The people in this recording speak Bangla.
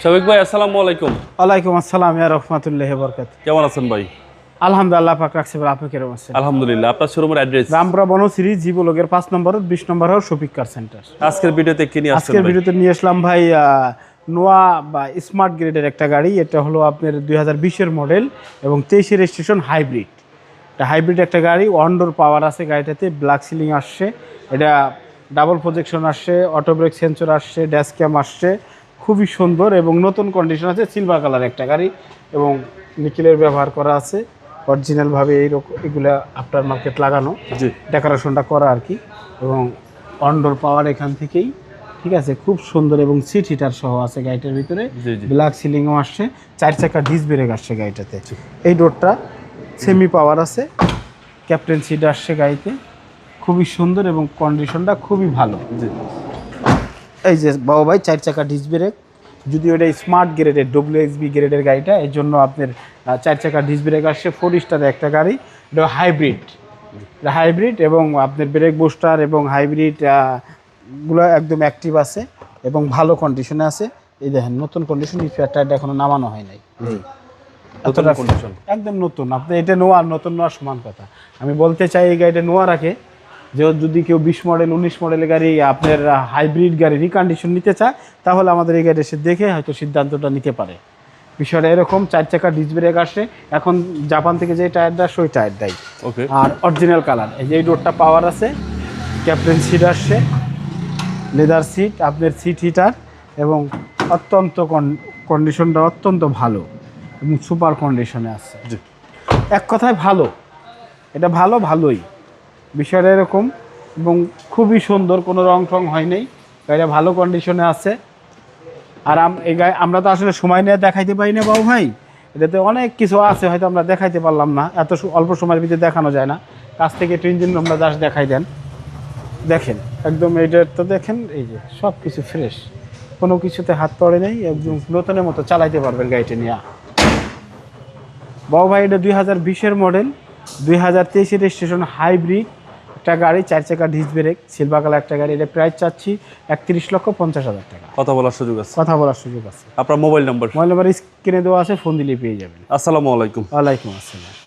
শফিক ভাই আসসালামু আলাইকুম। ওয়ালাইকুম আসসালাম ইয়া রাহমাতুল্লাহি ওয়া বারাকাতুহু। কেমন আছেন ভাই? আলহামদুলিল্লাহ পাক রাখছে ভাই, আপনি কেমন আছেন? আলহামদুলিল্লাহ। আপনার শোরুমের অ্যাড্রেস? রামপুরা বনশ্রী জীবলোকের 5 নম্বর 20 নম্বর শফিক কার সেন্টার। আজকের ভিডিওতে কি নিয়ে আসছেন আজকের ভাই? ভিডিওতে নিয়ে আসলাম ভাই নোয়া বা স্মার্ট গ্রেডের একটা গাড়ি। এটা হলো আপনার 2020 এর মডেল এবং 23 এর রেজিস্ট্রেশন হাইব্রিড। এটা হাইব্রিড একটা গাড়ি, ওয়ান ডোর পাওয়ার আছে গাড়িটাতে, ব্ল্যাক সিলিং আসছে, এটা ডাবল প্রজেকশন আসছে, অটো ব্রেক সেন্সর আসছে, ড্যাশ ক্যাম আসছে, খুবই সুন্দর এবং নতুন কন্ডিশন আছে। সিলভার কালার একটা গাড়ি এবং নিকেলের ব্যবহার করা আছে অরিজিনালভাবে, এইরকম এগুলা আফটার মার্কেট লাগানো, জি। ডেকোরেশনটা করা আর কি। এবং অন ডোর পাওয়ার এখান থেকেই, ঠিক আছে, খুব সুন্দর এবং সিট হিটার সহ আছে গাড়িটার ভিতরে। জি, জি। ব্ল্যাক সিলিংও আসছে, 4 চাকা ডিস্ক ব্রেক আসছে গাড়িটাতে। এই ডোরটা সেমি পাওয়ার আছে, ক্যাপ্টেন সিট আসছে গাড়িতে, খুবই সুন্দর এবং কন্ডিশনটা খুবই ভালো। জি। এই যে বাবু ভাই 4 চাকা ডিস্ক ব্রেক, যদিও এটা স্মার্ট গ্রেডের WXB গ্রেডের গাড়িটা, এই জন্য আপনার 4 চাকা ডিস্ক ব্রেক আসছে। 4 স্টারের একটা গাড়ি, এটা হাইব্রিড এবং আপনার ব্রেক বুস্টার এবং হাইব্রিড গুলো একদম অ্যাক্টিভ আছে এবং ভালো কন্ডিশনে আছে। এই দেখেন নতুন কন্ডিশন, টায়ারটা এখনো নামানো হয় নাই। এতটা কন্ডিশন একদম নতুন। আপনি এটা নোয়ার, নতুন নোয়ার সমান কথা। আমি বলতে চাই এই গাড়িটা নোয়ার আগে যে যদি কেউ 20 মডেল 19 মডেলের গাড়ি, আপনার হাইব্রিড গাড়ি রিকন্ডিশন নিতে চায়, তাহলে আমাদের এই গাড়ি এসে দেখে হয়তো সিদ্ধান্তটা নিতে পারে। বিষয়টা এরকম, 4 চাকা ডিস্ক ব্রেক আসে, এখন জাপান থেকে যে টায়ারটা আসে ওই টায়ারটাই, ওকে। আর অরিজিনাল কালার। এই যে এই ডোরটা পাওয়ার আছে, ক্যাপ্টেন সিট আসছে, লেদার সিট, আপনার সিট হিটার এবং অত্যন্ত কন্ডিশনটা অত্যন্ত ভালো এবং সুপার কন্ডিশনে আছে। জি। এক কথায় ভালো, এটা ভালোই। বিষয়টা এরকম এবং খুবই সুন্দর, কোনো রং টং হয় নাই, গাড়িটা ভালো কন্ডিশনে আছে। আর এই গাড়ি আমরা তো আসলে সময় নিয়ে দেখাইতে পারি না বাবু ভাই, এটাতে অনেক কিছু আছে হয়তো আমরা দেখাইতে পারলাম না, এত অল্প সময়ের ভিতরে দেখানো যায় না। কাছ থেকে একটু ইঞ্জিন আমরা জাস্ট দেখাই দেন, দেখেন একদম এইটা তো দেখেন, এই যে সব কিছু ফ্রেশ, কোনো কিছুতে হাত পড়ে নেই, একদম নতুনের মতো চালাইতে পারবেন গাড়িটা নিয়ে। বাবু ভাই এটা 2020 এর মডেল, 2023 এর রেজিস্ট্রেশন হাইব্রিড একটা গাড়ি, 4 চাকা ডিস্ক ব্রেক, সিলভার কালার একটা গাড়ি। এটা প্রাইস চাচ্ছি 31,50,000 টাকা। কথা বলার সুযোগ আছে? কথা বলার সুযোগ আছে। আপনার মোবাইল নাম্বার? মোবাইল নাম্বার স্ক্রিনে দেওয়া আছে, ফোন দিলেই পেয়ে যাবেন। আসসালামু আলাইকুম। ওয়ালাইকুম আসসালাম।